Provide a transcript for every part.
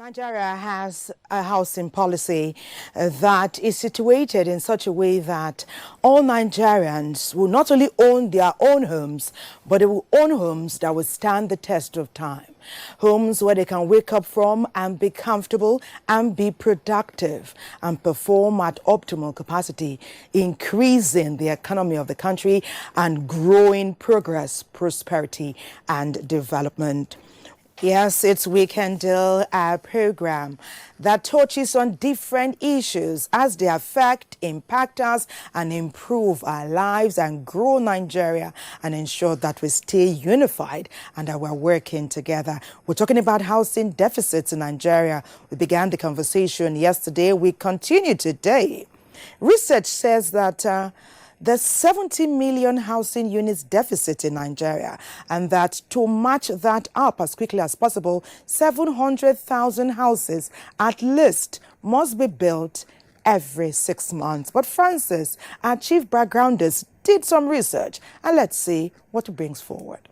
Nigeria has a housing policy that is situated in such a way that all Nigerians will not only own their own homes, but they will own homes that will stand the test of time. Homes where they can wake up from and be comfortable and be productive and perform at optimal capacity, increasing the economy of the country and growing progress, prosperity and development. Yes, it's Weekend Deal, our program that touches on different issues as they affect, impact us, and improve our lives and grow Nigeria and ensure that we stay unified and that we're working together. We're talking about housing deficits in Nigeria. We began the conversation yesterday. We continue today. Research says that there's 70 million housing units deficit in Nigeria, and that to match that up as quickly as possible, 700,000 houses at least must be built every 6 months. But Francis, our chief backgrounders, did some research, and let's see what it brings forward.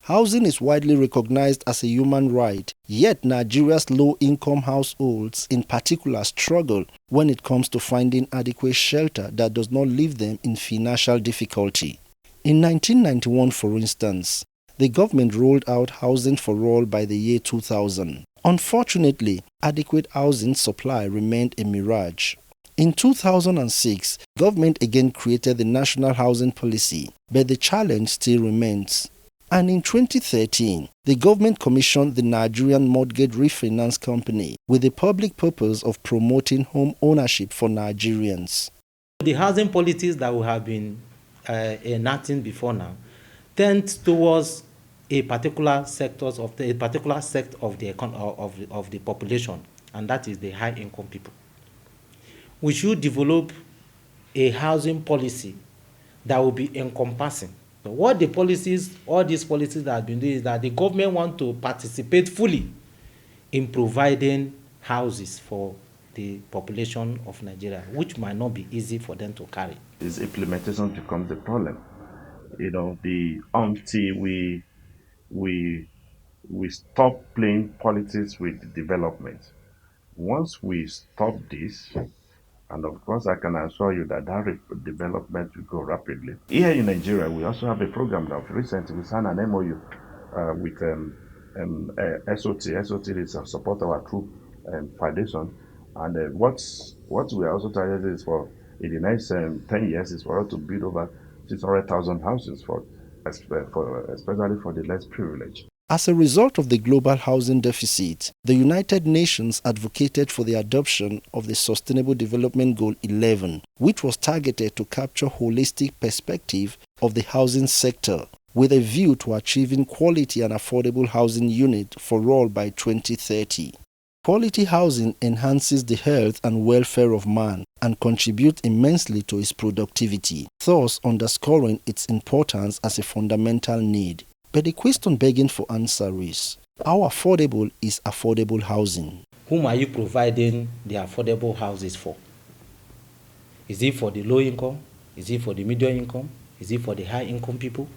Housing is widely recognized as a human right, yet Nigeria's low-income households in particular struggle when it comes to finding adequate shelter that does not leave them in financial difficulty. In 1991, for instance, the government rolled out Housing for All by the year 2000. Unfortunately, adequate housing supply remained a mirage. In 2006, government again created the National Housing Policy, but the challenge still remains. And in 2013, the government commissioned the Nigerian Mortgage Refinance Company with the public purpose of promoting home ownership for Nigerians. The housing policies that we have been enacting before now tend towards a particular sect of the population, and that is the high-income people. We should develop a housing policy that will be encompassing. So what the policies, all these policies that have been doing is that the government want to participate fully in providing houses for the population of Nigeria, which might not be easy for them to carry. Its implementation becomes the problem. Until we stop playing politics with development. Once we stop this, and of course, I can assure you that development will go rapidly. Here in Nigeria, we also have a program that recently we signed an MOU with SOT. SOT is a support our troop foundation. And what we are also targeting is for, in the next 10 years, is for us to build over 600,000 houses, especially for the less privileged. As a result of the global housing deficit, the United Nations advocated for the adoption of the Sustainable Development Goal 11, which was targeted to capture holistic perspective of the housing sector, with a view to achieving quality and affordable housing unit for all by 2030. Quality housing enhances the health and welfare of man and contributes immensely to its productivity, thus underscoring its importance as a fundamental need. But the question begging for answer is, how affordable is affordable housing? Whom are you providing the affordable houses for? Is it for the low income? Is it for the medium income? Is it for the high income people?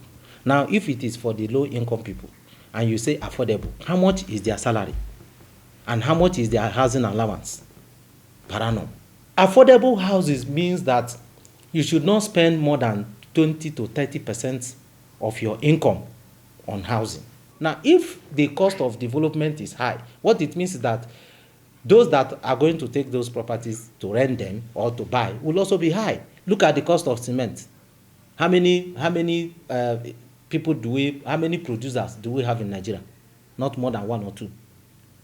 Now, if it is for the low income people, and you say affordable, how much is their salary? And how much is their housing allowance per annum? Affordable houses means that you should not spend more than 20 to 30% of your income on housing. Now, if the cost of development is high, what it means is that those that are going to take those properties to rent them or to buy will also be high. Look at the cost of cement. How many producers do we have in Nigeria? Not more than one or two.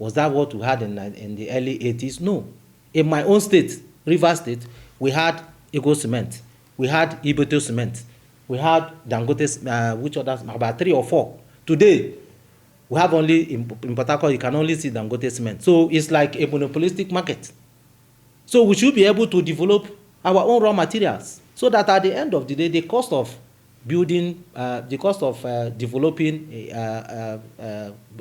Was that what we had in the early 80s? No. In my own state, Rivers State, we had Ego Cement, we had Iboto Cement, we had Dangote, which others, about 3 or 4. Today, we have only, in Port Harcourt, you can only see Dangote Cement. So it's like a monopolistic market. So we should be able to develop our own raw materials so that at the end of the day, the cost of building, developing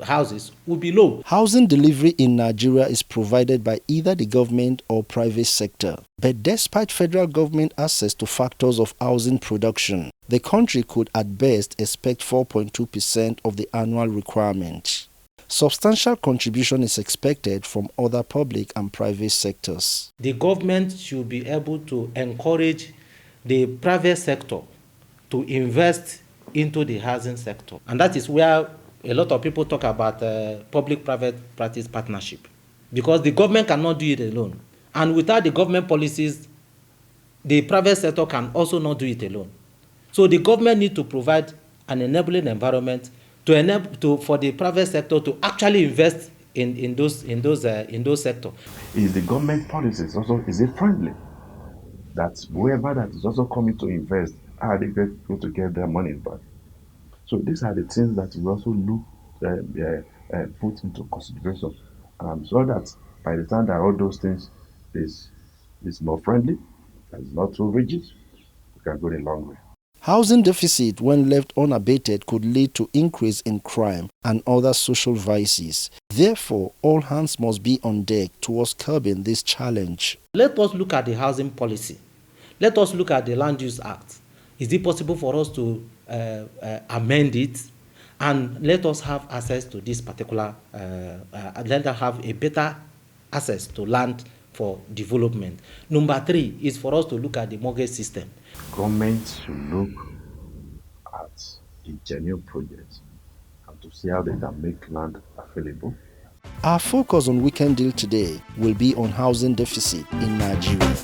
houses will be low. Housing delivery in Nigeria is provided by either the government or private sector. But despite federal government access to factors of housing production, the country could at best expect 4.2% of the annual requirement. Substantial contribution is expected from other public and private sectors. The government should be able to encourage the private sector to invest into the housing sector. And that is where a lot of people talk about public-private practice partnership. Because the government cannot do it alone. And without the government policies, the private sector can also not do it alone. So the government needs to provide an enabling environment for the private sector to actually invest in those sectors. Is the government policies also, is it friendly? That whoever that is also coming to invest, are they going to get their money back? So these are the things that we also put into consideration. So that by the time that all those things is more friendly, and is not too rigid, we can go a long way. Housing deficit, when left unabated, could lead to increase in crime and other social vices. Therefore, all hands must be on deck towards curbing this challenge. Let us look at the housing policy. Let us look at the Land Use Act. Is it possible for us to amend it? And let us have access to this particular, let us have a better access to land for development. Number 3 is for us to look at the mortgage system. Government should look at the genuine projects and to see how they can make land available. Our focus on Weekend Deal today will be on housing deficit in Nigeria.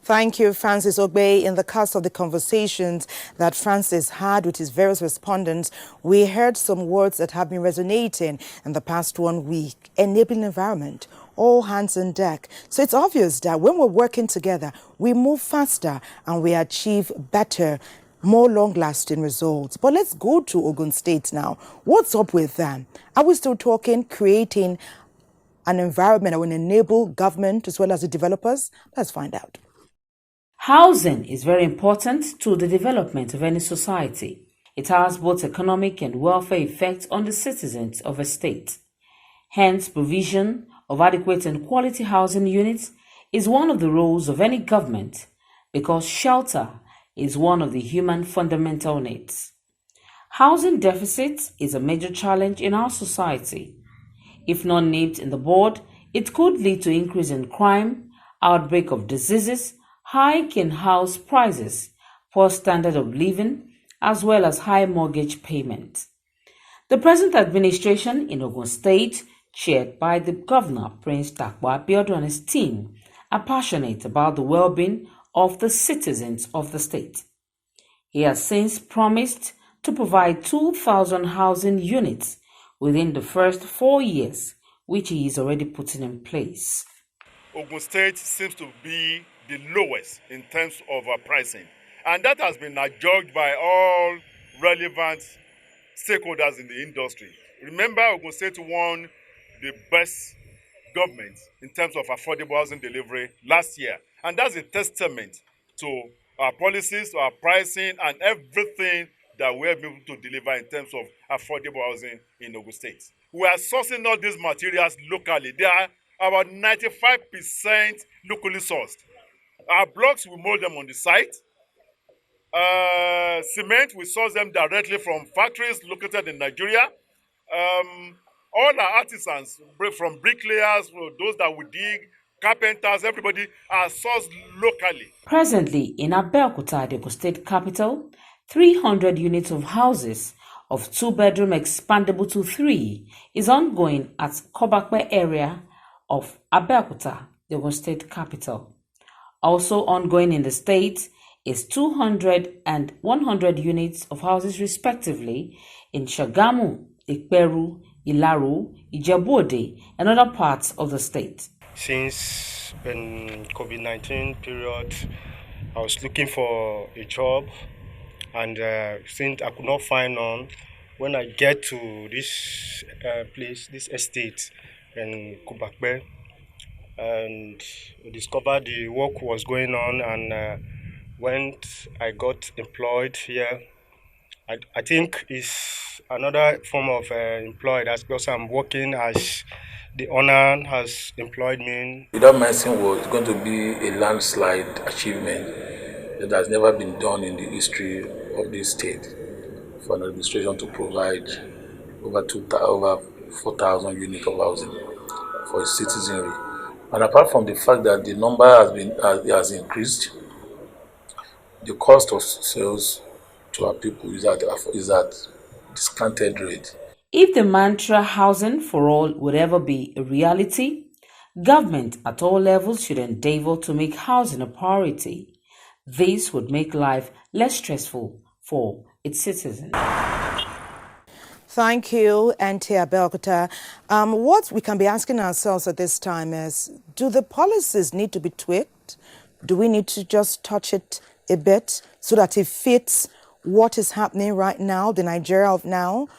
Thank you, Francis Ogbe. In the course of the conversations that Francis had with his various respondents, we heard some words that have been resonating in the past 1 week. Enabling environment, all hands on deck. So it's obvious that when we're working together, we move faster and we achieve better, more long-lasting results. But let's go to Ogun State now. What's up with them? Are we still talking creating an environment that will enable government as well as the developers? Let's find out. Housing is very important to the development of any society. It has both economic and welfare effects on the citizens of a state. Hence, provision of adequate and quality housing units is one of the roles of any government because shelter is one of the human fundamental needs. Housing deficit is a major challenge in our society. If not nipped in the bud, it could lead to increase in crime, outbreak of diseases, hike in house prices, poor standard of living, as well as high mortgage payment. The present administration in Ogun State, chaired by the Governor Prince Dakwa Abiodun and his team, are passionate about the well-being of the citizens of the state. He has since promised to provide 2,000 housing units within the first 4 years, which he is already putting in place. Ogun State seems to be the lowest in terms of pricing, and that has been adjudged by all relevant stakeholders in the industry. Remember, Ogun State won the best government in terms of affordable housing delivery last year, and that's a testament to our policies, our pricing, and everything that we have been able to deliver in terms of affordable housing in Ogun State. We are sourcing all these materials locally. They are about 95% locally sourced. Our blocks, we mold them on the site. Cement, we source them directly from factories located in Nigeria. All our artisans, from bricklayers, those that we dig, carpenters, everybody are sourced locally. Presently, in Abeokuta, the Ogun State capital, 300 units of houses of 2-bedroom expandable to 3 is ongoing at Kobakwe area of Abeokuta, the Ogun State capital. Also ongoing in the state is 200 and 100 units of houses respectively in Shagamu Ikperu, Ilaro, Ijebu-Ode, and other parts of the state. Since the COVID-19 period, I was looking for a job, and since I could not find none, when I get to this place, this estate in Kubakbe, and discovered the work was going on, and when I got employed here, I think it's another form of employed, as because I'm working as the owner has employed me. Without Medicine was going to be a landslide achievement that has never been done in the history of this state for an administration to provide over 4,000 units of housing for its citizenry. And apart from the fact that the number has increased, the cost of sales to our people is at discounted rate. If the mantra housing for all would ever be a reality, government at all levels should endeavor to make housing a priority. This would make life less stressful for its citizens. Thank you, Antia Belkota. What we can be asking ourselves at this time is, do the policies need to be tweaked? Do we need to just touch it a bit so that it fits what is happening right now, the Nigeria of now?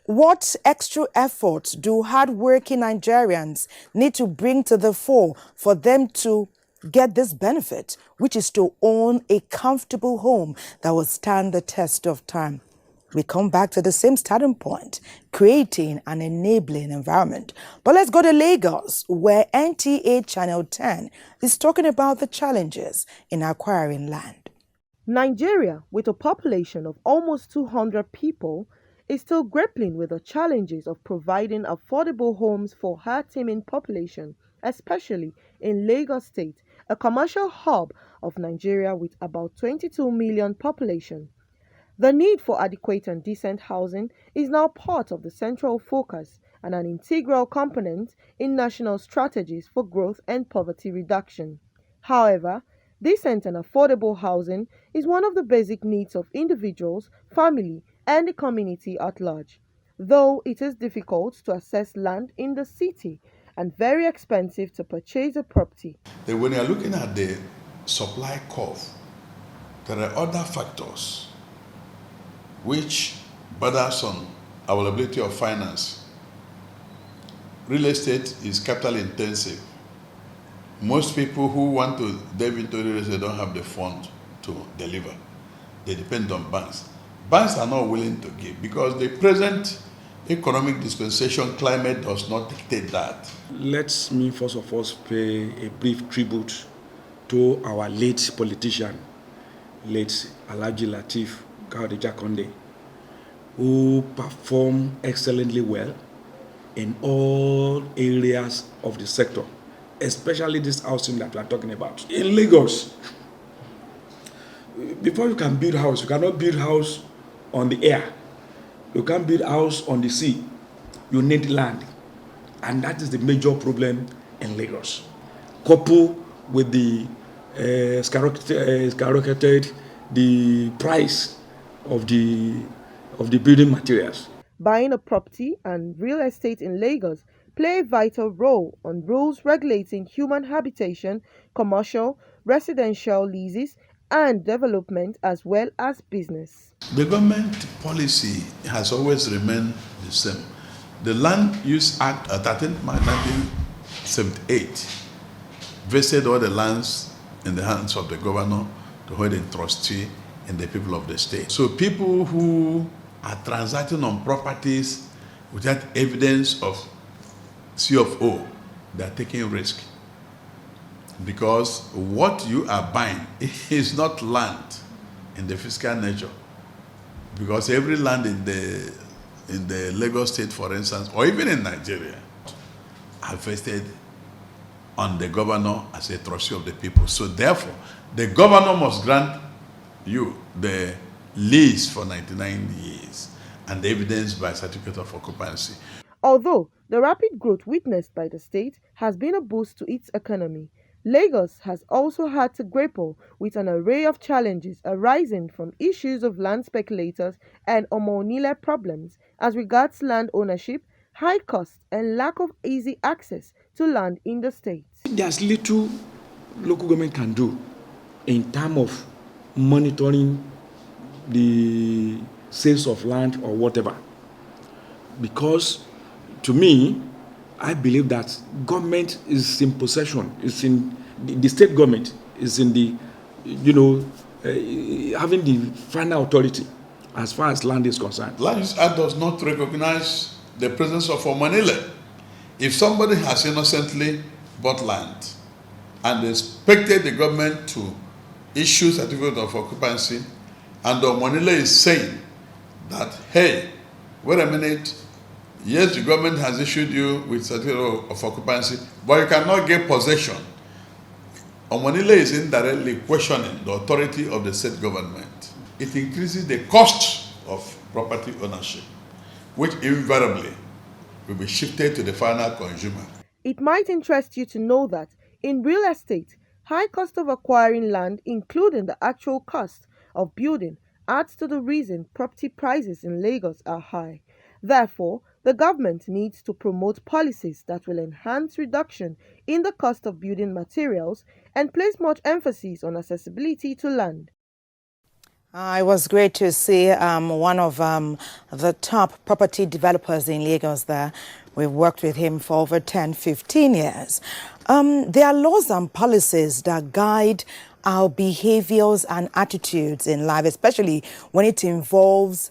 What extra efforts do hardworking Nigerians need to bring to the fore for them to get this benefit, which is to own a comfortable home that will stand the test of time? We come back to the same starting point, creating an enabling environment. But let's go to Lagos, where NTA Channel 10 is talking about the challenges in acquiring land. Nigeria, with a population of almost 200 people, is still grappling with the challenges of providing affordable homes for her teeming population, especially in Lagos State, a commercial hub of Nigeria with about 22 million population. The need for adequate and decent housing is now part of the central focus and an integral component in national strategies for growth and poverty reduction. However, decent and affordable housing is one of the basic needs of individuals, family, and the community at large. Though it is difficult to access land in the city and very expensive to purchase a property. When you're looking at the supply curve, there are other factors which borders on availability of finance. Real estate is capital intensive. Most people who want to delve into real estate don't have the fund to deliver. They depend on banks. Banks are not willing to give because the present economic dispensation climate does not dictate that. Let me first of all pay a brief tribute to our late politician, late Alhaji Lateef Kayode Jakonde, who performed excellently well in all areas of the sector, especially this housing that we are talking about. In Lagos, before you can build house, you cannot build house on the air. You can't build house on the sea. You need land. And that is the major problem in Lagos. Coupled with the skyrocketed the price of the building materials. Buying a property and real estate in Lagos play a vital role on rules regulating human habitation, commercial, residential leases, and development, as well as business. The government policy has always remained the same. The Land Use Act of 13th March 1978 vested all the lands in the hands of the governor to hold a trustee and the people of the state. So people who are transacting on properties without evidence of C of O, they are taking risk. Because what you are buying is not land in the fiscal nature. Because every land in the Lagos State, for instance, or even in Nigeria, are vested on the governor as a trustee of the people. So therefore, the governor must grant you the lease for 99 years and the evidence by certificate of occupancy. Although the rapid growth witnessed by the state has been a boost to its economy, Lagos has also had to grapple with an array of challenges arising from issues of land speculators and omonile problems as regards land ownership, high costs, and lack of easy access to land in the state. There's little local government can do in terms of monitoring the sales of land or whatever. Because to me, I believe that government is in possession, is in the state government is in the, having the final authority as far as land is concerned. Land Use Act does not recognize the presence of omonile. If somebody has innocently bought land and expected the government to issue certificate of occupancy, and the omonile is saying that, hey, wait a minute, yes, the government has issued you with certificate of occupancy, but you cannot get possession. Omonile is indirectly questioning the authority of the state government. It increases the cost of property ownership, which invariably will be shifted to the final consumer. It might interest you to know that in real estate, high cost of acquiring land, including the actual cost of building, adds to the reason property prices in Lagos are high. Therefore, the government needs to promote policies that will enhance reduction in the cost of building materials and place much emphasis on accessibility to land. It was great to see one of the top property developers in Lagos there. We've worked with him for over 10, 15 years. There are laws and policies that guide our behaviors and attitudes in life, especially when it involves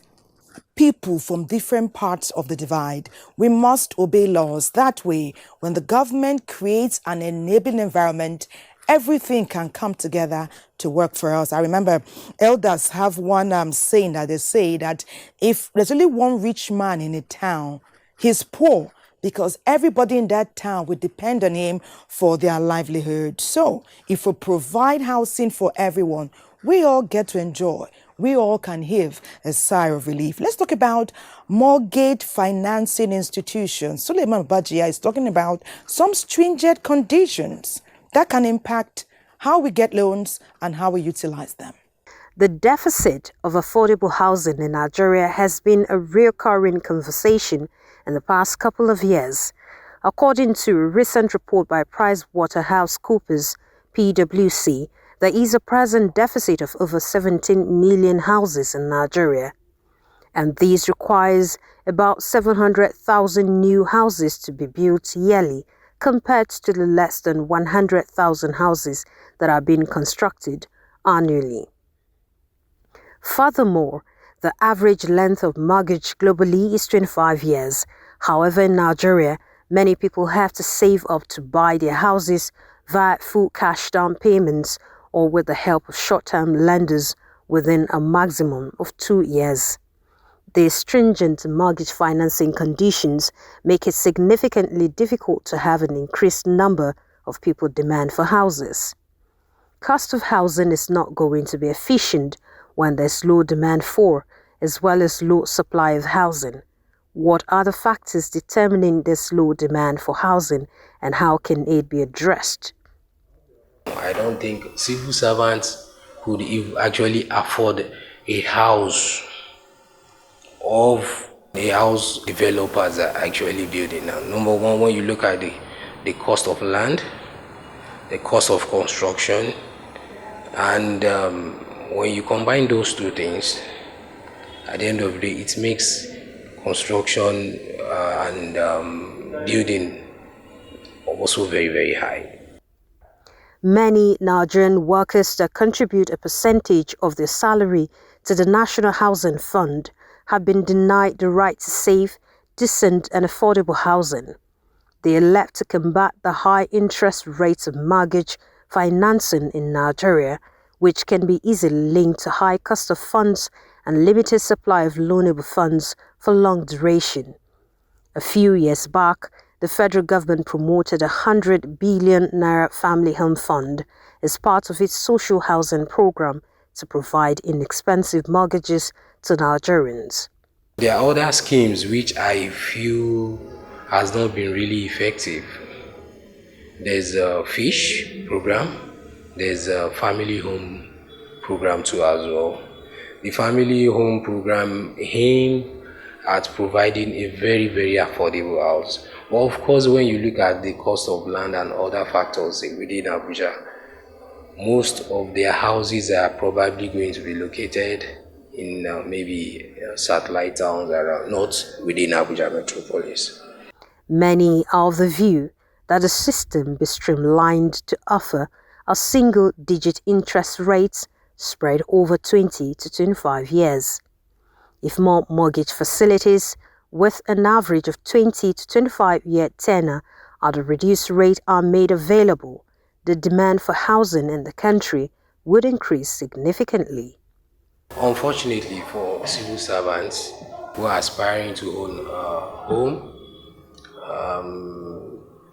people from different parts of the divide. We must obey laws. That way, when the government creates an enabling environment, everything can come together to work for us. I remember elders have one saying that they say that if there's only one rich man in a town, he's poor because everybody in that town would depend on him for their livelihood. So if we provide housing for everyone, we all get to enjoy. We all can heave a sigh of relief. Let's talk about mortgage financing institutions. Suleiman Bajia is talking about some stringent conditions that can impact how we get loans and how we utilize them. The deficit of affordable housing in Nigeria has been a recurring conversation in the past couple of years. According to a recent report by PricewaterhouseCoopers, PwC, there is a present deficit of over 17 million houses in Nigeria, and this requires about 700,000 new houses to be built yearly, compared to the less than 100,000 houses that are being constructed annually. Furthermore, the average length of mortgage globally is 25 years. However, in Nigeria, many people have to save up to buy their houses via full cash down payments or with the help of short-term lenders within a maximum of 2 years. These stringent mortgage financing conditions make it significantly difficult to have an increased number of people demand for houses. Cost of housing is not going to be efficient when there's low demand for, as well as low supply of housing. What are the factors determining this low demand for housing, and how can it be addressed? I don't think civil servants could actually afford a house of the house developers are actually building now. Number one, when you look at the cost of land, the cost of construction, and when you combine those two things, at the end of the day, it makes construction and building also very, very high. Many Nigerian workers that contribute a percentage of their salary to the National Housing Fund have been denied the right to safe, decent and affordable housing. They elect to combat the high interest rates of mortgage financing in Nigeria, which can be easily linked to high cost of funds and limited supply of loanable funds for long duration. A few years back, the federal government promoted 100 billion naira family home fund as part of its social housing program to provide inexpensive mortgages to Nigerians. There are other schemes which I feel has not been really effective. There's a fish program. There's a family home program too as well. The family home program aim at providing a very, very affordable house. But of course, when you look at the cost of land and other factors within Abuja, most of their houses are probably going to be located in maybe satellite towns around, not within Abuja metropolis. Many are of the view that the system be streamlined to offer a single-digit interest rates spread over 20 to 25 years. If more mortgage facilities with an average of 20 to 25-year tenor at a reduced rate are made available, the demand for housing in the country would increase significantly. Unfortunately for civil servants who are aspiring to own a home,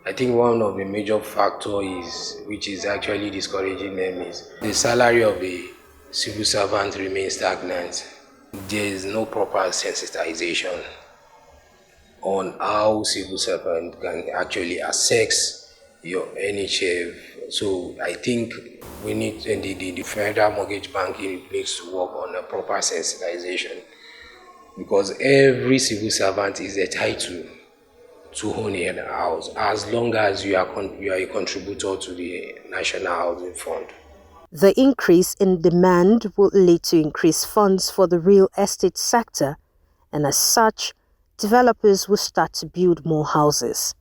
I think one of the major factors which is actually discouraging them is the salary of the civil servant remains stagnant. There is no proper sensitization on how civil servant can actually assess your NHF. So I think we need the Federal Mortgage Banking needs to work on a proper sensitization, because every civil servant is entitled to own a house as long as you are a contributor to the National Housing Fund. The increase in demand will lead to increased funds for the real estate sector, and as such, developers will start to build more houses.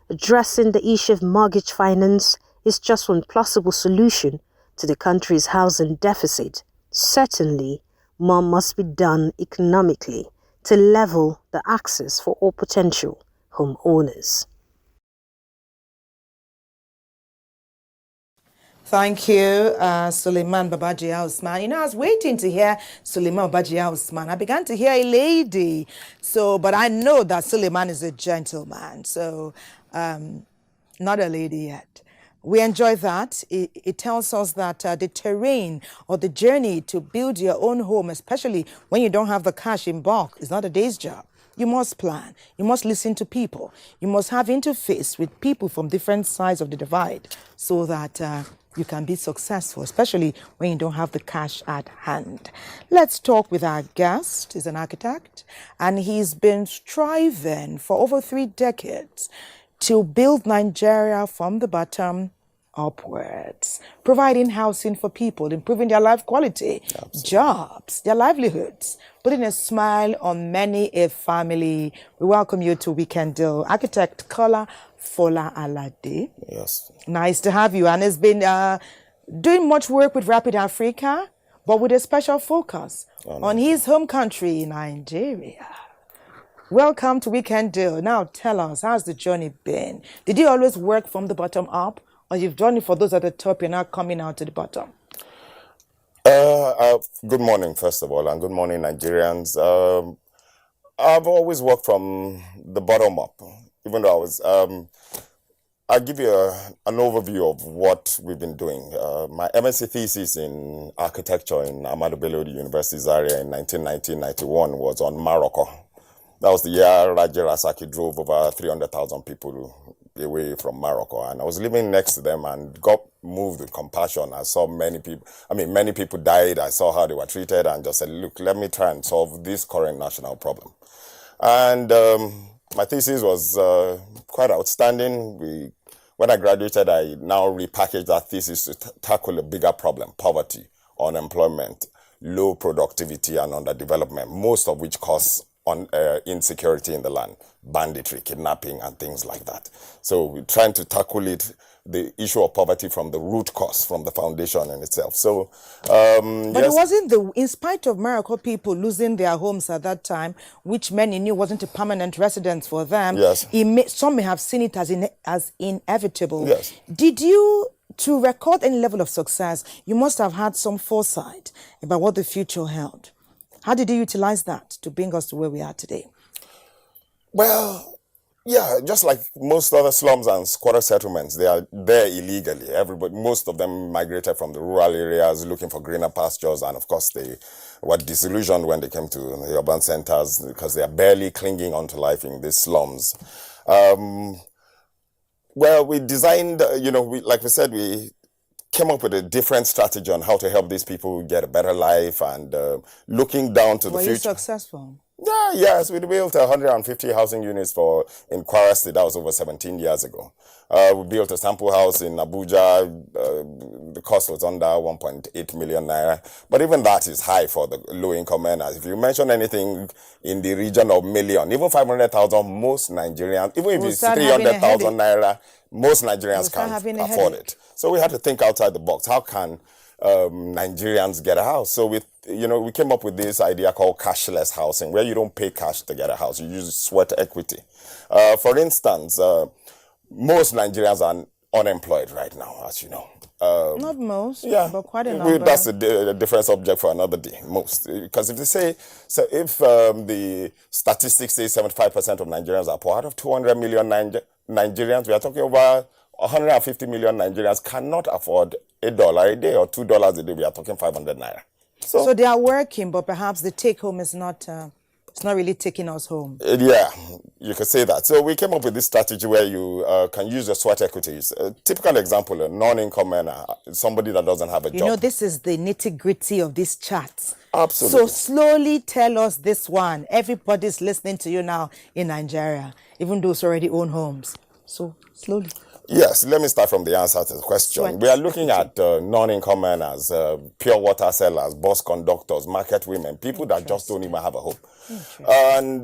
Addressing the issue of mortgage finance is just one plausible solution to the country's housing deficit. Certainly, more must be done economically to level the access for all potential homeowners. Thank you, Suleiman Babaji Usman. You know, I was waiting to hear Suleiman Babaji Usman. I began to hear a lady. But I know that Suleiman is a gentleman. So, not a lady yet. We enjoy that. It tells us that the terrain or the journey to build your own home, especially when you don't have the cash in bulk, is not a day's job. You must plan. You must listen to people. You must have interface with people from different sides of the divide so that you can be successful, especially when you don't have the cash at hand. Let's talk with our guest. He's an architect, and he's been striving for over 3 decades to build Nigeria from the bottom upwards, providing housing for people, improving their life quality, jobs, their livelihoods, putting a smile on many a family. We welcome you to Weekend Deal. Architect Kola Fola-Alade. Yes. Nice to have you. And has been doing much work with Rapid Africa, but with a special focus on his home country, Nigeria. Welcome to Weekend Deal. Now tell us, how's the journey been? Did you always work from the bottom up, or you've done it for those at the top, you're now coming out to the bottom? Good morning, first of all, and good morning, Nigerians. I've always worked from the bottom up, even though I was... I'll give you an overview of what we've been doing. My MSc thesis in architecture in Ahmadu Bello University Zaria in 1990-91 was on Morocco. That was the year Raja Rasaki drove over 300,000 people away from Morocco. And I was living next to them and got moved with compassion. I saw many people died. I saw how they were treated and just said, look, let me try and solve this current national problem. And my thesis was quite outstanding. When I graduated, I now repackaged that thesis to tackle a bigger problem: poverty, unemployment, low productivity, and underdevelopment, most of which cause insecurity in the land, banditry, kidnapping, and things like that. So we're trying to tackle the issue of poverty from the root cause, from the foundation in itself. So, but yes, it wasn't in spite of Morocco people losing their homes at that time, which many knew wasn't a permanent residence for them. Yes. Some may have seen it as inevitable. Yes. Did you, to record any level of success, you must have had some foresight about what the future held. How did you utilize that to bring us to where we are today? Well, yeah, just like most other slums and squatter settlements, they are there illegally. Most of them migrated from the rural areas looking for greener pastures, and of course they were disillusioned when they came to the urban centers because they are barely clinging onto life in these slums. Well, we designed, like we said, we came up with a different strategy on how to help these people get a better life and looking down to the Were future. you successful? Yeah, yes, we built 150 housing units in Kwara State. That was over 17 years ago. We built a sample house in Abuja. The cost was under 1.8 million naira. But even that is high for the low-income earners. If you mention anything in the region of million, even 500,000, most Nigerians, even if it's 300,000 naira, most Nigerians can't afford it. So we had to think outside the box. How can Nigerians get a house? So we came up with this idea called cashless housing, where you don't pay cash to get a house. You use sweat equity. For instance, most Nigerians are unemployed right now, as you know. Not most, yeah, but quite a number. That's a different subject for another day, most. Because if the statistics say 75% of Nigerians are poor, out of 200 million Nigerians, we are talking about 150 million Nigerians cannot afford $1 a day or $2 a day. We are talking 500 naira. So they are working, but perhaps the take home is not. It's not really taking us home. Yeah, you could say that. So we came up with this strategy where you can use your sweat equities. A typical example, a non-income earner, somebody that doesn't have a job. You know, this is the nitty-gritty of these chats. Absolutely. So slowly tell us this one. Everybody's listening to you now in Nigeria, even those who already own homes. So slowly. Yes, let me start from the answer to the question. We are looking at non-income earners, pure water sellers, bus conductors, market women, people that just don't even have a home. And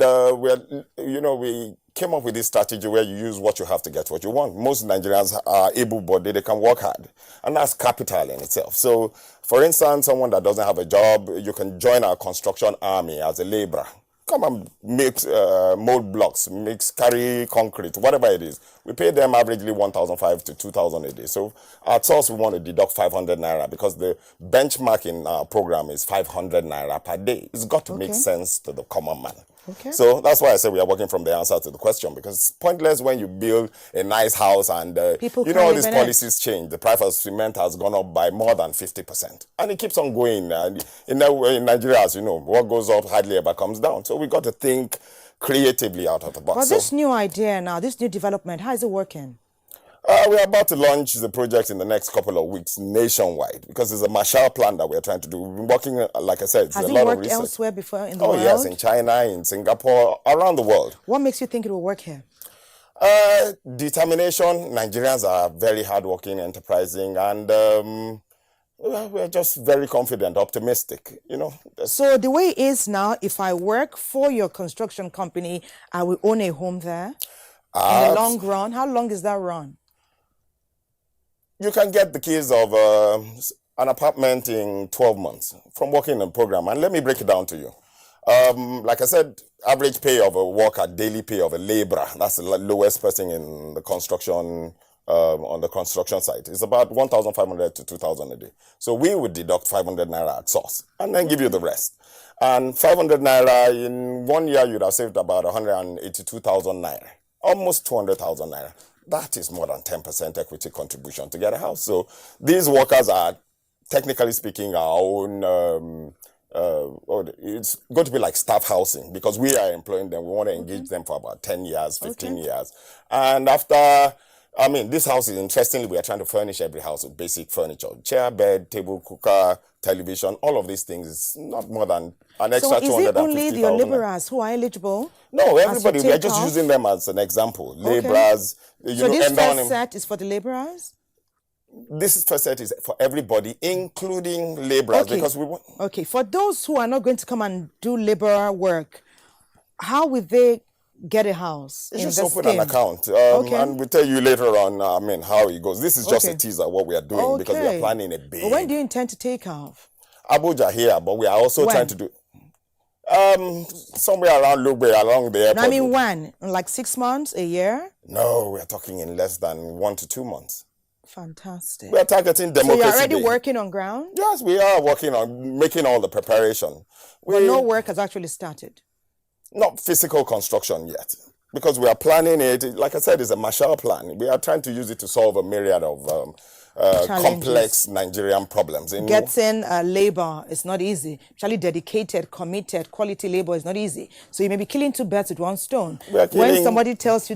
we came up with this strategy where you use what you have to get what you want. Most Nigerians are able-bodied, they can work hard, and that's capital in itself. So, for instance, someone that doesn't have a job, you can join our construction army as a laborer. Come and make mold blocks, carry concrete, whatever it is. We pay them averagely 1,500 to 2,000 a day. So at source, we want to deduct 500 naira because the benchmark in our program is 500 naira per day. It's got to make sense to the common man. Okay. So that's why I say we are working from the answer to the question, because it's pointless when you build a nice house and all these policies change. The price of cement has gone up by more than 50%, and it keeps on going. And in Nigeria, as you know, what goes up hardly ever comes down. So we got to think creatively out of the box. But this new idea now, this new development, how is it working? We're about to launch the project in the next couple of weeks nationwide because it's a Marshall Plan that we're trying to do. We've been working, like I said, it's a lot of research. Has it worked elsewhere before in the world? Oh, yes, in China, in Singapore, around the world. What makes you think it will work here? Determination. Nigerians are very hardworking, enterprising, and we're just very confident, optimistic, So the way it is now, if I work for your construction company, I will own a home there in the long run. How long is that run? You can get the keys of an apartment in 12 months from working in a program. And let me break it down to you. Like I said, average pay of a worker, daily pay of a laborer, that's the lowest person in the construction, on the construction site, is about 1,500 to 2,000 a day. So we would deduct 500 naira at source and then give you the rest. And 500 naira, in 1 year, you'd have saved about 182,000 naira, almost 200,000 naira. That is more than 10% equity contribution to get a house. So these workers are, technically speaking, our own, it's going to be like staff housing because we are employing them. We want to engage them for about 10 years, 15 years. And after, this house is, interestingly, we are trying to furnish every house with basic furniture. Chair, bed, table, cooker, television, all of these things is not more than an extra 250,000. So is it only the laborers who are eligible? No, everybody. We are just using them as an example. Laborers. So this first set is for the laborers? This first set is for everybody, including laborers. Because we want... Okay, for those who are not going to come and do labor work, how will they get a house? You just open an account. And we'll tell you later on, how it goes. This is just a teaser of what we are doing because we are planning a big... But when do you intend to take off? Abuja here, but we are also trying to do... somewhere around Lugbe, along the airport. When? In like 6 months, a year? No, we are talking in less than 1 to 2 months. Fantastic. We are targeting democracy. So you're already working on ground? Yes, we are working on making all the preparation. But no work has actually started? Not physical construction yet. Because we are planning it, like I said, it's a Marshall Plan. We are trying to use it to solve a myriad of complex Nigerian problems. Getting labor is not easy. Actually, dedicated, committed, quality labor is not easy. So you may be killing two birds with one stone. When somebody tells you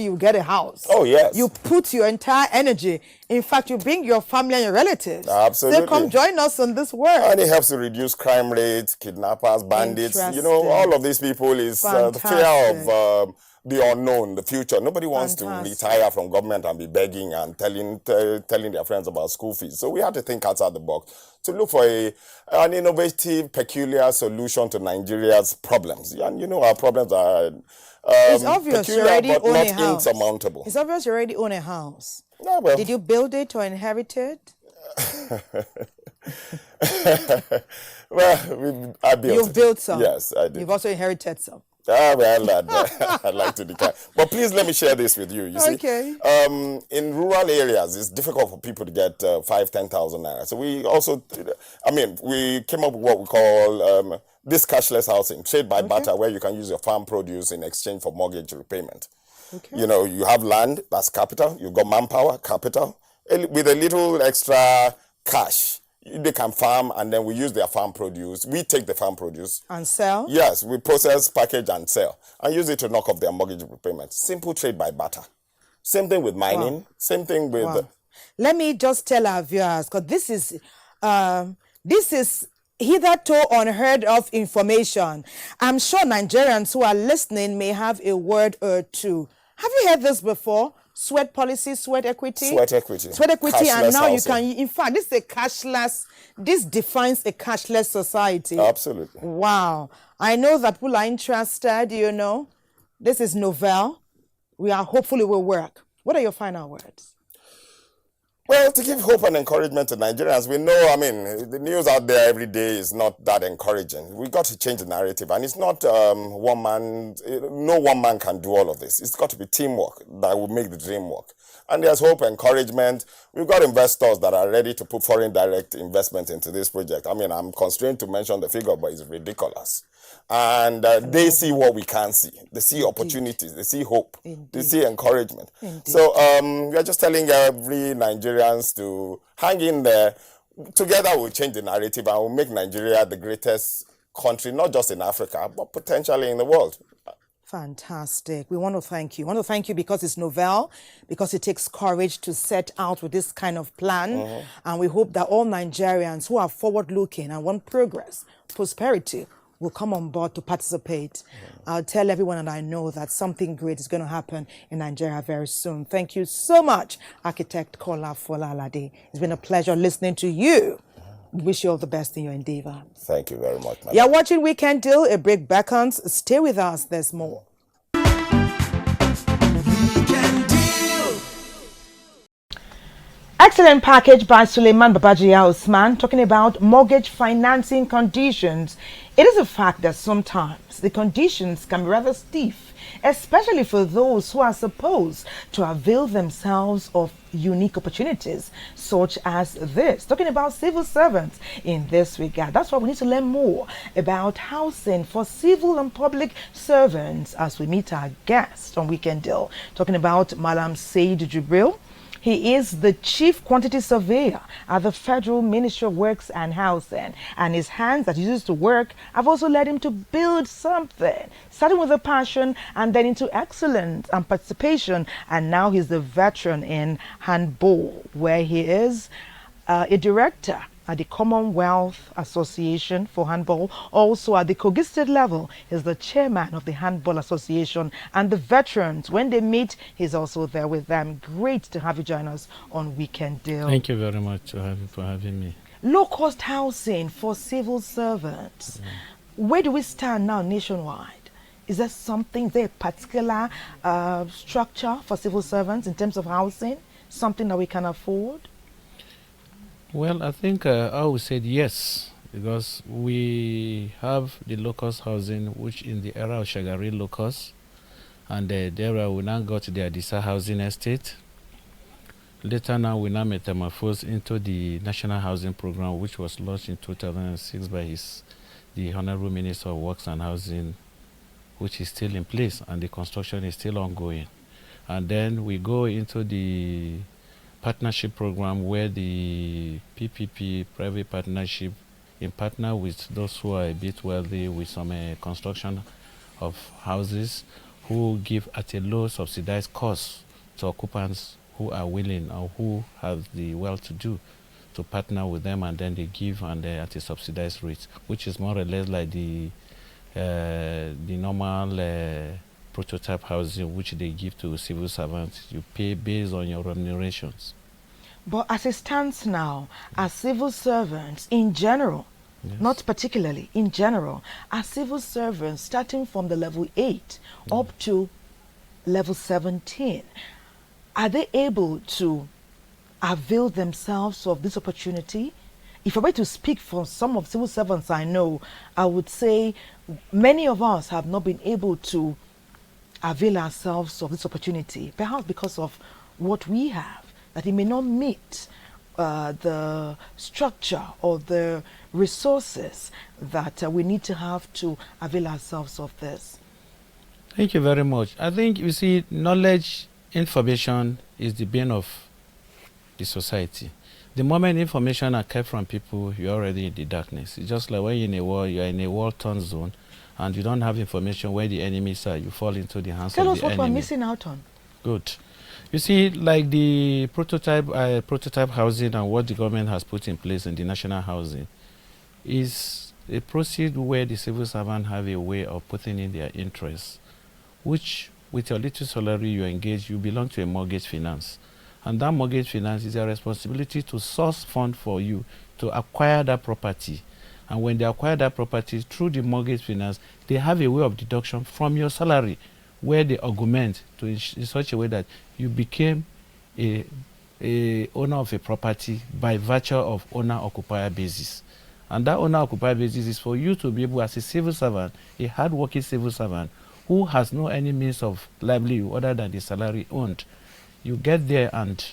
you get a house, oh yes, you put your entire energy. In fact, you bring your family and your relatives. Absolutely. They come join us on this work. And it helps to reduce crime rates, kidnappers, bandits. You know, all of these people is the fear of the unknown, the future. Nobody wants to retire from government and be begging and telling their friends about school fees. So we had to think outside the box to look for an innovative, peculiar solution to Nigeria's problems. And you know, our problems are it's obvious peculiar, you already but own not a house. insurmountable. It's obvious you already own a house. Yeah, well. Did you build it or inherit it? Well, I built You've it. built some. Yes, I did. You've also inherited some. Well, I'd like to decline. But please let me share this with you. You see, in rural areas, it's difficult for people to get 5,000, 10,000 naira. So we also, we came up with what we call this cashless housing, trade by barter, where you can use your farm produce in exchange for mortgage repayment. Okay. You know, you have land, that's capital. You've got manpower, capital. With a little extra cash, they can farm, and then we use their farm produce. We take the farm produce. And sell? Yes, we process, package, and sell. And use it to knock off their mortgage repayment. Simple trade by barter. Same thing with mining. Wow. Same thing with... Wow. Let me just tell our viewers, because this is hitherto unheard of information. I'm sure Nigerians who are listening may have a word or two. Have you heard this before? Sweat policy, sweat equity? Sweat equity. Sweat equity, cashless and now housing. you can, in fact, this defines a cashless society. Absolutely. Wow. I know that people are interested, you know. This is novel. We are hopeful it will work. What are your final words? Well, to give hope and encouragement to Nigerians, we know, the news out there every day is not that encouraging. We got to change the narrative, and it's not no one man can do all of this. It's got to be teamwork that will make the dream work. And there's hope, encouragement. We've got investors that are ready to put foreign direct investment into this project. I'm constrained to mention the figure, but it's ridiculous. And they see what we can't see. They see opportunities. They see hope. Indeed. They see encouragement. Indeed. So we are just telling every Nigerians to hang in there. Together we'll change the narrative and we'll make Nigeria the greatest country, not just in Africa, but potentially in the world. Fantastic. We want to thank you. We want to thank you because it's novel, because it takes courage to set out with this kind of plan. And we hope that all Nigerians who are forward-looking and want progress, prosperity, will come on board to participate. I'll tell everyone that I know that something great is going to happen in Nigeria very soon. Thank you so much, Architect Kola Folalade. It's been a pleasure listening to you. Wish you all the best in your endeavor. Thank you very much. You're watching Weekend Deal. A break beckons. Stay with us. There's more. Excellent package by Suleiman Babaji Osman talking about mortgage financing conditions. It is a fact that sometimes the conditions can be rather stiff, especially for those who are supposed to avail themselves of unique opportunities such as this. Talking about civil servants in this regard. That's why we need to learn more about housing for civil and public servants as we meet our guest on Weekend Deal. Talking about Malam Said Jubril. He is the Chief Quantity Surveyor at the Federal Ministry of Works and Housing, and his hands that he uses to work have also led him to build something, starting with a passion and then into excellence and participation, and now he's the veteran in handball, where he is a director at the Commonwealth Association for Handball. Also at the Kogi State level, he's the chairman of the Handball Association, and the veterans, when they meet, he's also there with them. Great to have you join us on Weekend Deal. Thank you very much for having me. Low-cost housing for civil servants. Where do we stand now nationwide? Is there something, a particular structure for civil servants in terms of housing? Something that we can afford? Well, I think I would say yes, because we have the low-cost housing, which in the era of Shagari low-cost, and there we now got the Adisa housing estate. Later now we now metamorphose into the National Housing Program, which was launched in 2006 by the Honorable Minister of Works and Housing, which is still in place, and the construction is still ongoing. And then we go into the partnership program where the PPP, private partnership, in partner with those who are a bit wealthy with some construction of houses, who give at a low subsidized cost to occupants who are willing or who have the well-to-do to partner with them, and then they give and at a subsidized rate, which is more or less like the normal prototype housing which they give to civil servants. You pay based on your remunerations. But as it stands now, as civil servants in general, yes, not particularly, in general, as civil servants starting from the level 8 up to level 17, are they able to avail themselves of this opportunity? If I were to speak for some of civil servants I know, I would say many of us have not been able to avail ourselves of this opportunity, perhaps because of what we have, that it may not meet the structure or the resources that we need to have to avail ourselves of this. Thank you very much. I think, you see, knowledge, information is the bane of the society. The moment information are kept from people, you're already in the darkness. It's just like when you're in a war, you're in a war-torn zone, and you don't have information where the enemies are, you fall into the hands of the enemy. Tell us what we're missing out on. Good. You see, like the prototype housing and what the government has put in place in the national housing is a process where the civil servant have a way of putting in their interests, which with your little salary you engage, you belong to a mortgage finance. And that mortgage finance is a responsibility to source fund for you to acquire that property. And when they acquire that property through the mortgage finance, they have a way of deduction from your salary where they augment to in such a way that you became a owner of a property by virtue of owner-occupier basis. And that owner-occupier basis is for you to be able, as a civil servant, a hard-working civil servant, who has no any means of livelihood other than the salary earned. You get there and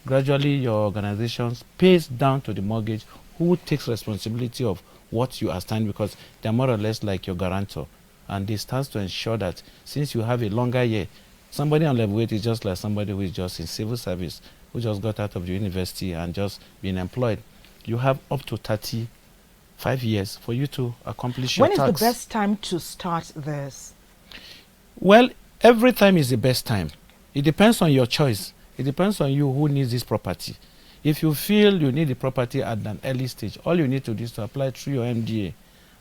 gradually your organization pays down to the mortgage who takes responsibility of what you are standing, because they're more or less like your guarantor. And they stand to ensure that since you have a longer year, somebody on level 8 is just like somebody who is just in civil service, who just got out of the university and just been employed. You have up to 35 years for you to accomplish your task. When is the best time to start this? Well, every time is the best time. It depends on your choice. It depends on you who needs this property. If you feel you need the property at an early stage, all you need to do is to apply through your MDA.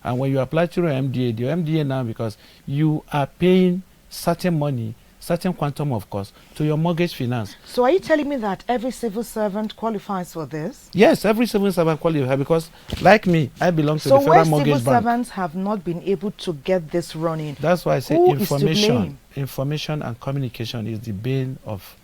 And when you apply through your MDA now, because you are paying certain money, certain quantum of cost to your mortgage finance. So are you telling me that every civil servant qualifies for this? Yes, every civil servant qualifies, because like me, I belong to the Federal Mortgage Bank. So where civil servants have not been able to get this running, that's why I say who is to blame? Information and communication is the bane of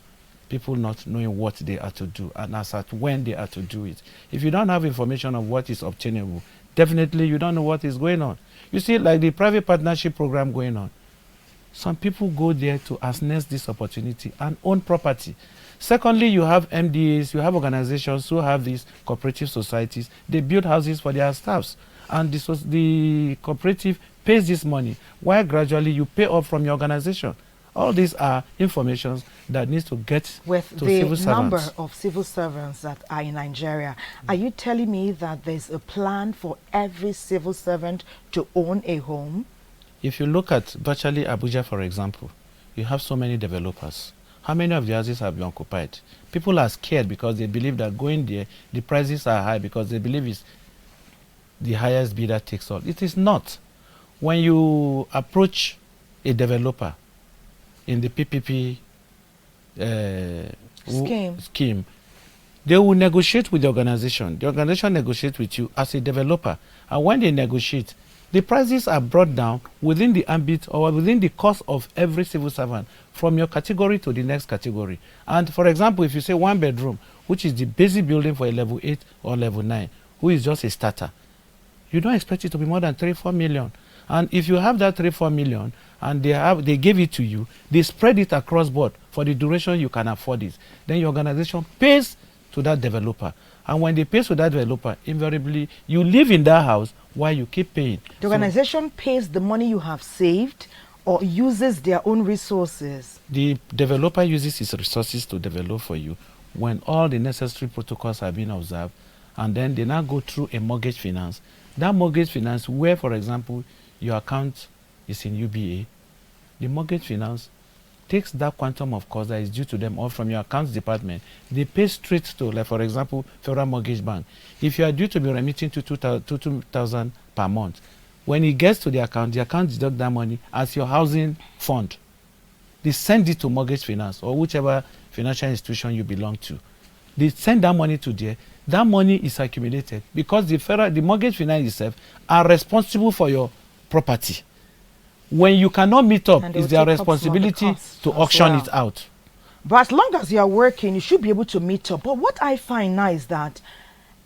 people not knowing what they are to do and as at when they are to do it. If you don't have information of what is obtainable, definitely you don't know what is going on. You see, like the private partnership program going on, some people go there to harness this opportunity and own property. Secondly, you have MDAs, you have organizations who have these cooperative societies. They build houses for their staffs, and the cooperative pays this money, while gradually you pay off from your organization. All these are informations that needs to get with to civil servants. The number of civil servants that are in Nigeria, are you telling me that there's a plan for every civil servant to own a home? If you look at virtually Abuja, for example, you have so many developers. How many of the houses have been occupied? People are scared because they believe that going there, the prices are high because they believe it's the highest bidder takes all. It is not. When you approach a developer in the PPP scheme, they will negotiate with the organization. The organization negotiates with you as a developer. And when they negotiate, the prices are brought down within the ambit or within the cost of every civil servant from your category to the next category. And for example, if you say 1 bedroom, which is the basic building for a level 8 or level 9, who is just a starter, you don't expect it to be more than 3-4 million. And if you have that 3-4 million and they give it to you, they spread it across board for the duration you can afford it. Then your organization pays to that developer. And when they pay to that developer, invariably, you live in that house while you keep paying. The organization pays the money you have saved or uses their own resources? The developer uses his resources to develop for you, when all the necessary protocols have been observed, and then they now go through a mortgage finance. That mortgage finance, where, for example, your account is in UBA, the mortgage finance takes that quantum of cost that is due to them or from your accounts department. They pay straight to, like, for example, Federal Mortgage Bank. If you are due to be remitting to 2,000 per month, when it gets to the account deducts that money as your housing fund. They send it to mortgage finance or whichever financial institution you belong to. They send that money to there. That money is accumulated because the mortgage finance itself are responsible for your property. When you cannot meet up, it's their responsibility to auction it out. But as long as you are working, you should be able to meet up. But what I find now is that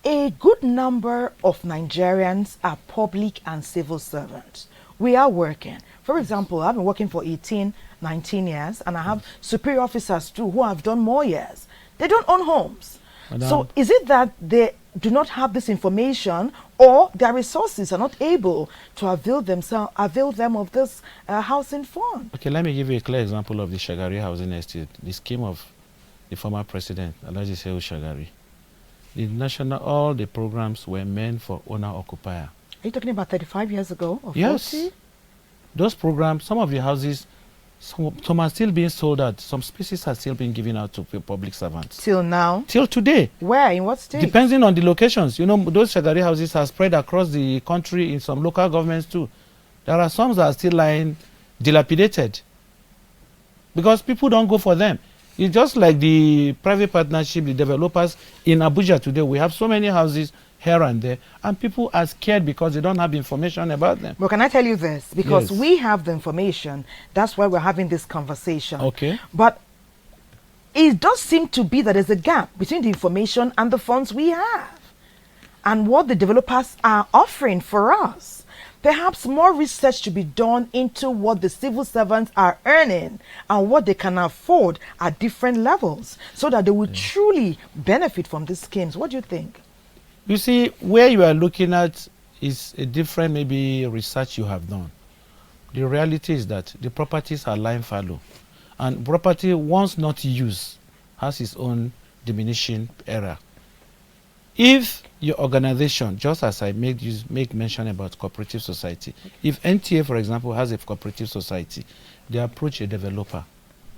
a good number of Nigerians are public and civil servants. We are working. For example, I've been working for 18, 19 years, and I have superior officers too who have done more years. They don't own homes. So is it that they do not have this information, or their resources are not able to avail them of this housing fund? Okay, let me give you a clear example of the Shagari housing estate, the scheme of the former president, Alhaji Shehu Shagari. All the programs were meant for owner-occupier. Are you talking about 35 years ago or 40? Yes. Those programs, some of the houses, some are still being sold out. Some spaces are still being given out to public servants. Till now? Till today. Where? In what state? Depending on the locations. You know, those Shagari houses are spread across the country in some local governments too. There are some that are still lying dilapidated because people don't go for them. It's just like the private partnership, the developers in Abuja today. We have so many houses here and there, and people are scared because they don't have information about them. Well, can I tell you this? Because Yes. we have the information, that's why we're having this conversation. Okay. But it does seem to be that there's a gap between the information and the funds we have and what the developers are offering for us. Perhaps more research should be done into what the civil servants are earning and what they can afford at different levels so that they will truly benefit from these schemes. What do you think? You see, where you are looking at is a different maybe research you have done. The reality is that the properties are lying fallow, and property once not used has its own diminishing era. If your organization, just as I make mention about cooperative society, if NTA, for example, has a cooperative society, they approach a developer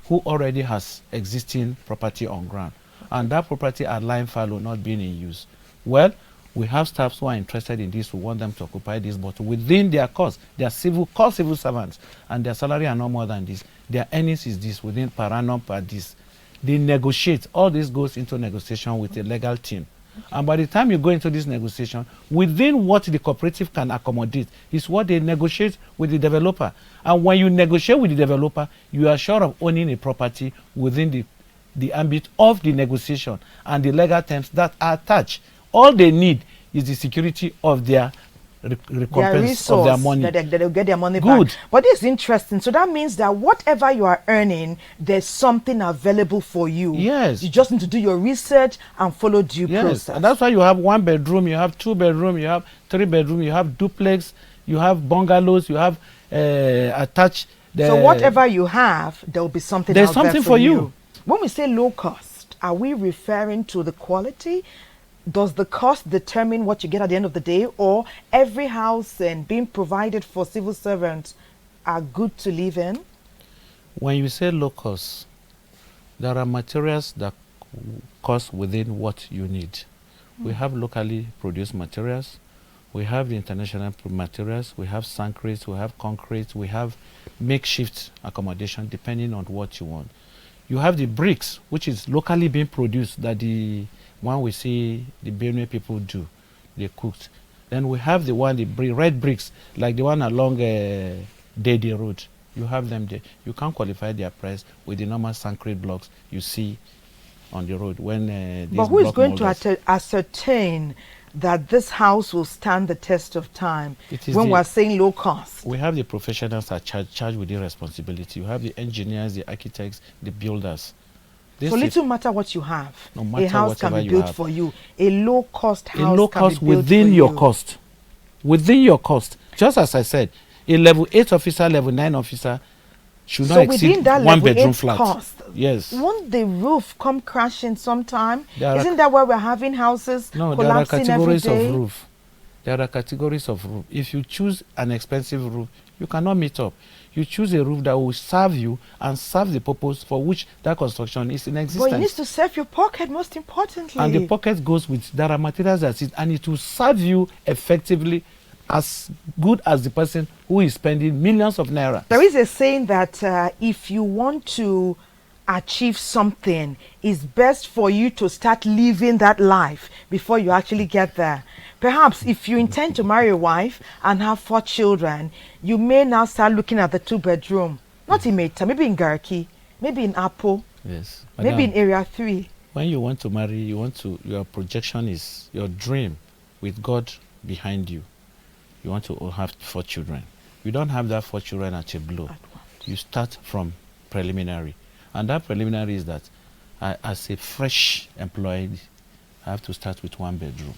who already has existing property on ground, and that property are lying fallow, not being in use. Well, we have staffs who are interested in this, we want them to occupy this, but within their cost, they are civil servants, and their salary are no more than this. Their earnings is this, within per annum per this. They negotiate. All this goes into negotiation with a legal team. And by the time you go into this negotiation, within what the cooperative can accommodate is what they negotiate with the developer. And when you negotiate with the developer, you are sure of owning a property within the ambit of the negotiation and the legal terms that are attached. All they need is the security of their recompense of their money. That they'll get their money Good. back. But it's interesting. So that means that whatever you are earning, there's something available for you. Yes. You just need to do your research and follow due process. And that's why you have 1 bedroom, you have 2 bedroom, you have 3 bedroom, you have duplex, you have bungalows, you have attached. So whatever you have, there will be something There's out there something for you. When we say low cost, are we referring to the quality? Does the cost determine what you get at the end of the day, or every house and being provided for civil servants are good to live in? When you say low cost, there are materials that cost within what you need. We have locally produced materials, we have the international materials, we have concrete, we have concrete, we have makeshift accommodation depending on what you want. You have the bricks, which is locally being produced, that the one we see the Benue people do, they cooked. Then we have the red bricks, like the one along Dede Road. You have them there. You can't qualify their price with the normal concrete blocks you see on the road. But who is going to ascertain that this house will stand the test of time when we're saying low cost? We have the professionals that charged with the responsibility. You have the engineers, the architects, the builders. So little matter what you have, no matter a house can be built for you. A low cost house can be built within your cost. Within your cost. Just as I said, a level 8 officer, level 9 officer should not exceed within that 1 bedroom level 8 flat. cost, Yes. Won't the roof come crashing sometime? There Isn't that why we're having houses No, there are collapsing categories every day? of roof. There are categories of roof. If you choose an expensive roof, you cannot meet up. You choose a roof that will serve you and serve the purpose for which that construction is in existence. But it needs to serve your pocket most importantly. And the pocket goes with, there are materials that it, and it will serve you effectively as good as the person who is spending millions of naira. There is a saying that if you want to achieve something, it's best for you to start living that life before you actually get there. Perhaps if you intend to marry a wife and have 4 children, you may now start looking at the 2-bedroom. Not in Meta, maybe in Garki, maybe in Apple, Yes. maybe in Area 3. When you want to marry, your projection is your dream with God behind you. You want to have 4 children. You don't have that 4 children at a blow. You start from preliminary. And that preliminary is that as a fresh employee, I have to start with 1 bedroom.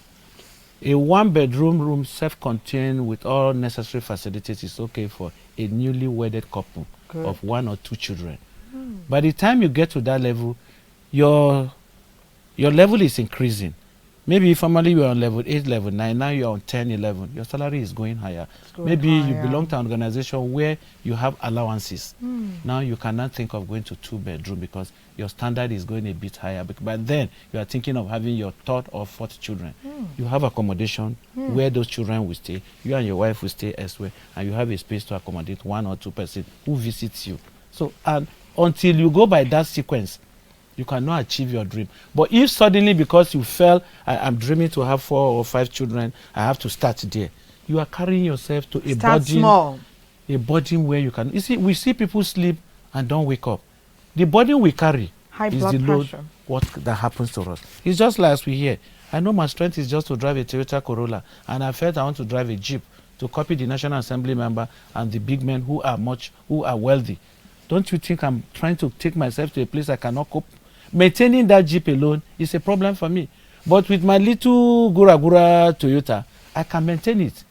A 1-bedroom room, self-contained with all necessary facilities, is okay for a newly wedded couple of 1 or 2 children. By the time you get to that level, your level is increasing. Maybe formerly you were on level 8, level 9, now you're on 10, 11. Your salary is going higher. Maybe you belong to an organization where you have allowances. Now you cannot think of going to 2-bedroom because your standard is going a bit higher. But then you are thinking of having your 3rd or 4th children. You have accommodation where those children will stay. You and your wife will stay elsewhere, and you have a space to accommodate 1 or 2 persons who visits you. So, and until you go by that sequence, you cannot achieve your dream. But if suddenly, because you felt, I'm dreaming to have 4 or 5 children, I have to start there, you are carrying yourself to a burden. Small. A burden where you can. You see, we see people sleep and don't wake up. The burden we carry is the load. What that happens to us. It's just like as we hear. I know my strength is just to drive a Toyota Corolla, and I felt I want to drive a Jeep to copy the National Assembly member and the big men who are wealthy. Don't you think I'm trying to take myself to a place I cannot cope? Maintaining that Jeep alone is a problem for me. But with my little Gura Gura Toyota, I can maintain it.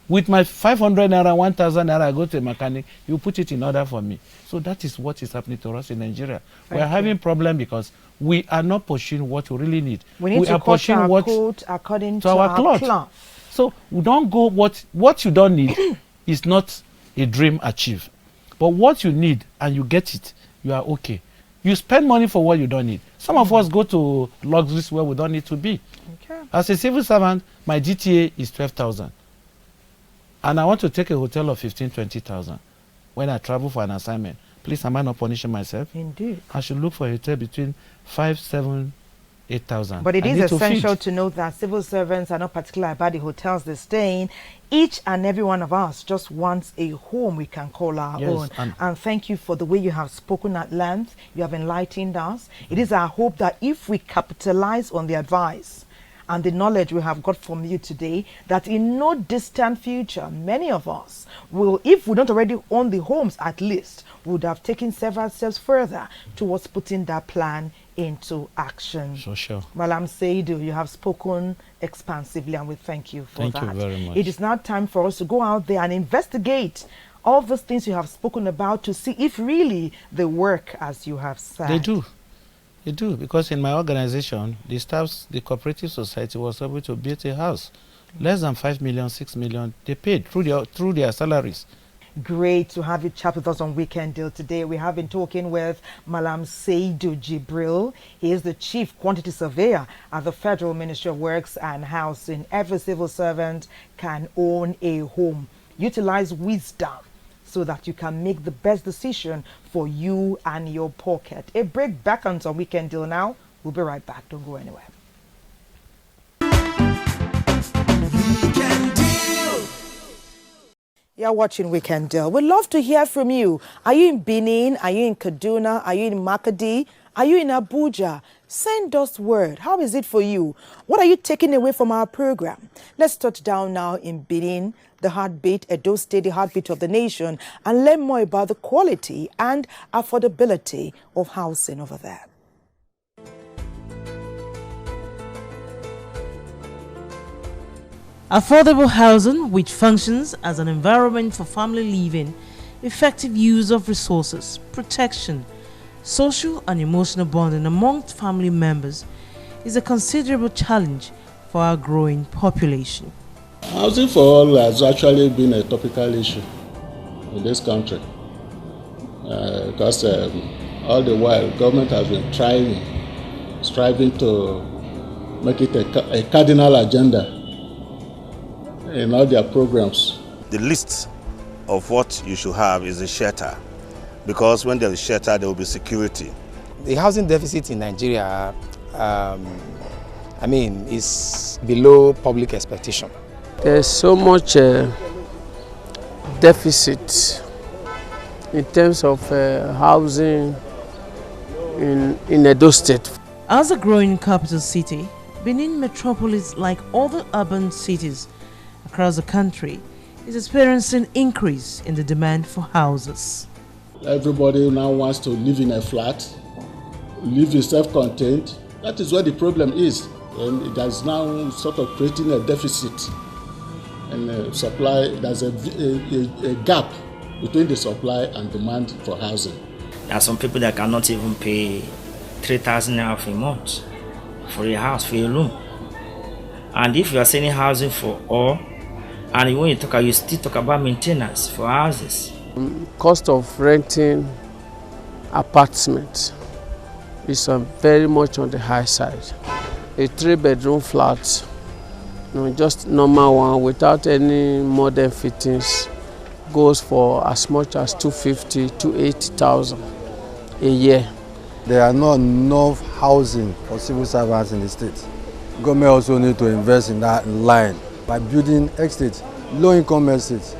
With my 500 naira, 1,000 naira, I go to a mechanic, you put it in order for me. So that is what is happening to us in Nigeria. We are having problem because we are not pursuing what we really need. We need to cut our coat according to our cloth. So we don't go, what you don't need is not a dream achieved. But what you need and you get it, you are okay. You spend money for what you don't need. Some of us go to luxuries where we don't need to be. Okay. As a civil servant, my GTA is 12,000. And I want to take a hotel of 15, 20,000 when I travel for an assignment. Please, am I not punishing myself? Indeed. I should look for a hotel between 5, 7, 8,000. But it is essential to note that civil servants are not particular about the hotels they stay in. Each and every one of us just wants a home we can call our own. And thank you for the way you have spoken at length. You have enlightened us. It is our hope that if we capitalize on the advice and the knowledge we have got from you today, that in no distant future, many of us will, if we don't already own the homes at least, would have taken several steps further towards putting that plan into action. Sure. Malam Seidu, you have spoken expansively and we thank you for that. Thank you very much. It is now time for us to go out there and investigate all those things you have spoken about to see if really they work as you have said. They do. They do, because in my organization, the staffs, the cooperative society was able to build a house. Less than 5 million, 6 million, they paid through their salaries. Great to have you chat with us on Weekend Deal today. We have been talking with Malam Seidu Jibril. He is the Chief Quantity Surveyor at the Federal Ministry of Works and Housing. Every civil servant can own a home. Utilize wisdom so that you can make the best decision for you and your pocket. A break beckons on Weekend Deal now. We'll be right back. Don't go anywhere. You're watching Weekend Deal. We'd love to hear from you. Are you in Benin? Are you in Kaduna? Are you in Makadi? Are you in Abuja? Send us word. How is it for you? What are you taking away from our program? Let's touch down now in Benin, the heartbeat, Edo State, the heartbeat of the nation, and learn more about the quality and affordability of housing over there. Affordable housing, which functions as an environment for family living, effective use of resources, protection, social and emotional bonding amongst family members is a considerable challenge for our growing population. Housing for all has actually been a topical issue in this country because all the while government has been striving to make it a cardinal agenda in all their programs. The list of what you should have is a shelter, because when there is shelter, there will be security. The housing deficit in Nigeria, is below public expectation. There's so much deficit in terms of housing in Edo State. As a growing capital city, Benin Metropolis, like other urban cities across the country, is experiencing increase in the demand for houses. Everybody now wants to live in a flat, live in self-contained. That is where the problem is. And it is now sort of creating a deficit and supply. There's a gap between the supply and demand for housing. There are some people that cannot even pay 3,000 naira for a month for a house, for a room. And if you are selling housing for all, and when you still talk about maintenance for houses. Cost of renting apartments is very much on the high side. A 3-bedroom flat, just normal one without any modern fittings, goes for as much as 250 to 80,000 a year. There are not enough housing for civil servants in the state. Government also need to invest in that line by building estates, low-income estates.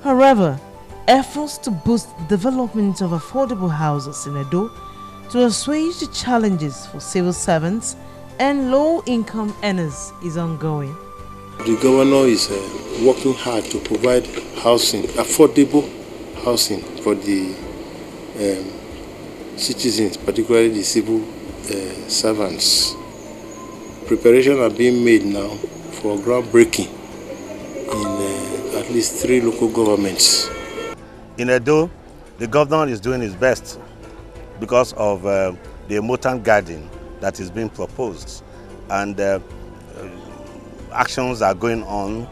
However, efforts to boost development of affordable houses in Edo to assuage the challenges for civil servants and low-income earners is ongoing. The governor is working hard to provide housing, affordable housing for the citizens, particularly the civil servants. Preparations are being made now for groundbreaking in at least 3 local governments. In Edo, the governor is doing his best because of the Emotan Garden that is being proposed, and actions are going on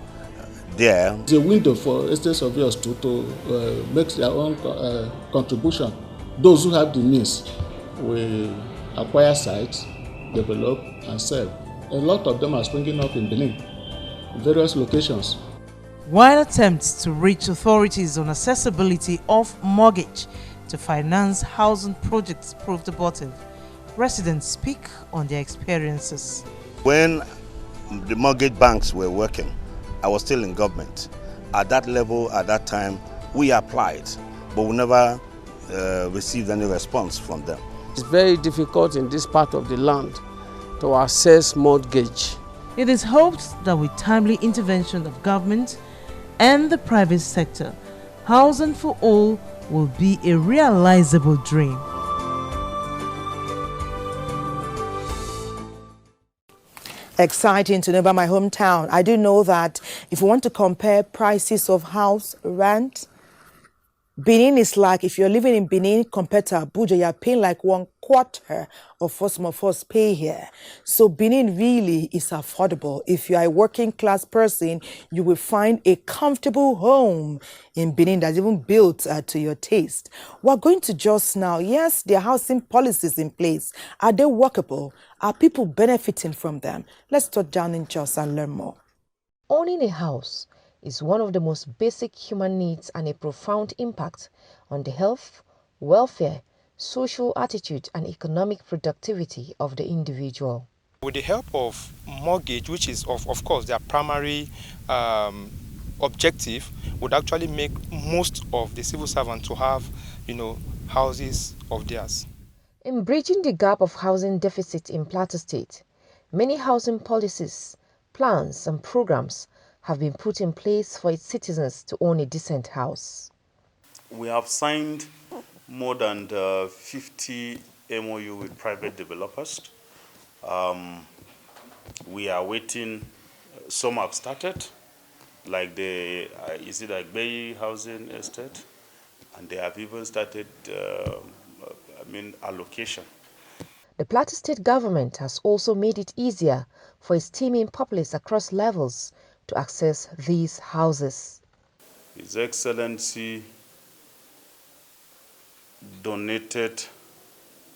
there. It's a window for estate surveyors to make their own contribution. Those who have the means will acquire sites, develop and sell. A lot of them are springing up in Benin, in various locations. While attempts to reach authorities on accessibility of mortgage to finance housing projects proved abortive, residents speak on their experiences. When the mortgage banks were working, I was still in government. At that level, at that time, we applied, but we never received any response from them. It's very difficult in this part of the land to access mortgage. It is hoped that with timely intervention of government and the private sector, housing for all will be a realizable dream. Exciting to know about my hometown. I do know that if you want to compare prices of house rent, Benin is like, if you're living in Benin compared to Abuja, you're paying like 1/4 of what some of us pay here. So Benin really is affordable. If you are a working class person, you will find a comfortable home in Benin that's even built to your taste. We're going to just now, yes, there are housing policies in place. Are they workable? Are people benefiting from them? Let's touch down in Jos and learn more. Owning a house is one of the most basic human needs and a profound impact on the health, welfare, social attitude and economic productivity of the individual. With the help of mortgage, which is of course their primary objective, would actually make most of the civil servants to have, houses of theirs. In bridging the gap of housing deficit in Plateau State, many housing policies, plans and programs have been put in place for its citizens to own a decent house. We have signed more than 50 MOU with private developers. We are waiting, some have started, like the is it like Bay Housing Estate, and they have even started allocation. The Plateau State government has also made it easier for its teeming populace across levels to access these houses. His Excellency donated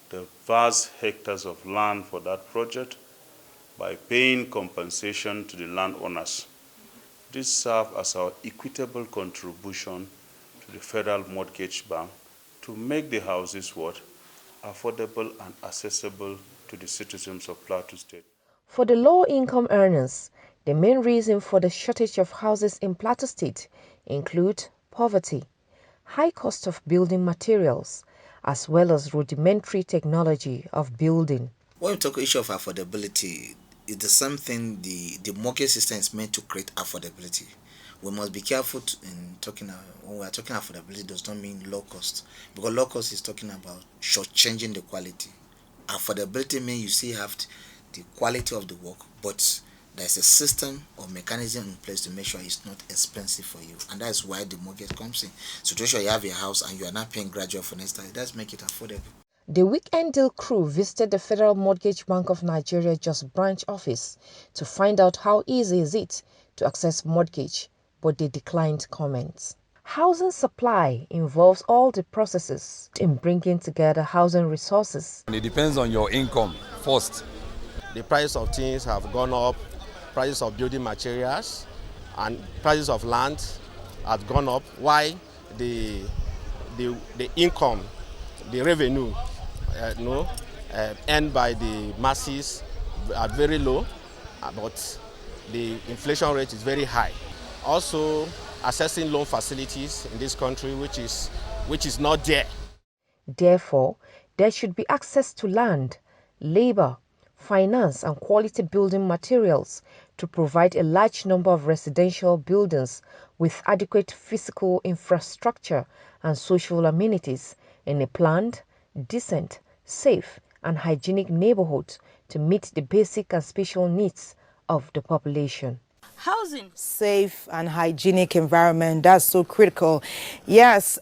the vast hectares of land for that project by paying compensation to the landowners. This serves as our equitable contribution to the Federal Mortgage Bank to make the houses affordable and accessible to the citizens of Plateau State. For the low-income earners, the main reason for the shortage of houses in Plateau State include poverty, high cost of building materials, as well as rudimentary technology of building. When we talk issue of affordability, it's the same thing. The mortgage system is meant to create affordability. We must be careful in talking, when we are talking affordability, does not mean low cost, because low cost is talking about shortchanging the quality. Affordability means you still have the quality of the work, but there's a system or mechanism in place to make sure it's not expensive for you, and that's why the mortgage comes in. So to ensure you have a house and you are not paying gradual for next time, it does make it affordable. The Weekend Deal crew visited the Federal Mortgage Bank of Nigeria Jos branch office to find out how easy is it to access mortgage, but they declined comments. Housing supply involves all the processes in bringing together housing resources. It depends on your income first. The price of things have gone up, prices of building materials and prices of land have gone up. Why the income, the revenue earned by the masses are very low, but the inflation rate is very high. Also, accessing loan facilities in this country, which is not there. Therefore, there should be access to land, labor, finance and quality building materials to provide a large number of residential buildings with adequate physical infrastructure and social amenities in a planned, decent, safe and hygienic neighborhood to meet the basic and special needs of the population. Housing. Safe and hygienic environment, that's so critical. Yes,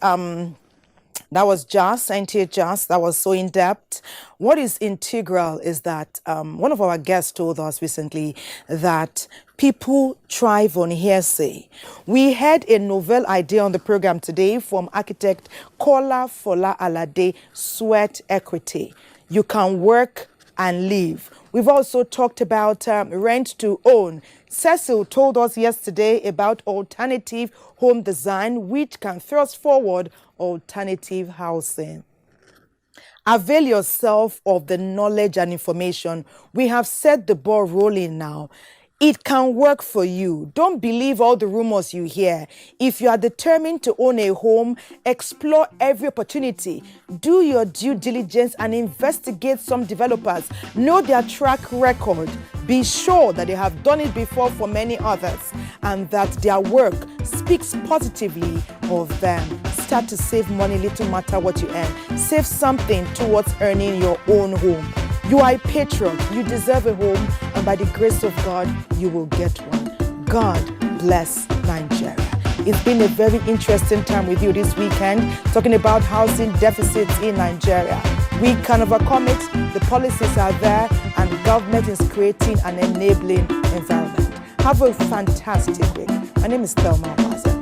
that was Jos, NTA Jos, that was so in-depth. What is integral is that one of our guests told us recently that people thrive on hearsay. We had a novel idea on the program today from architect Kola Fola Alade, Sweat Equity. You can work and live. We've also talked about rent to own. Cecil told us yesterday about alternative home design, which can thrust forward alternative housing. Avail yourself of the knowledge and information. We have set the ball rolling now. It can work for you. Don't believe all the rumors you hear. If you are determined to own a home, explore every opportunity. Do your due diligence and investigate some developers. Know their track record. Be sure that they have done it before for many others and that their work speaks positively of them. Start to save money, little matter what you earn. Save something towards earning your own home. You are a patriot, you deserve a home, and by the grace of God, you will get one. God bless Nigeria. It's been a very interesting time with you this weekend, talking about housing deficits in Nigeria. We can overcome it, the policies are there, and the government is creating an enabling environment. Have a fantastic week. My name is Thelma Waza.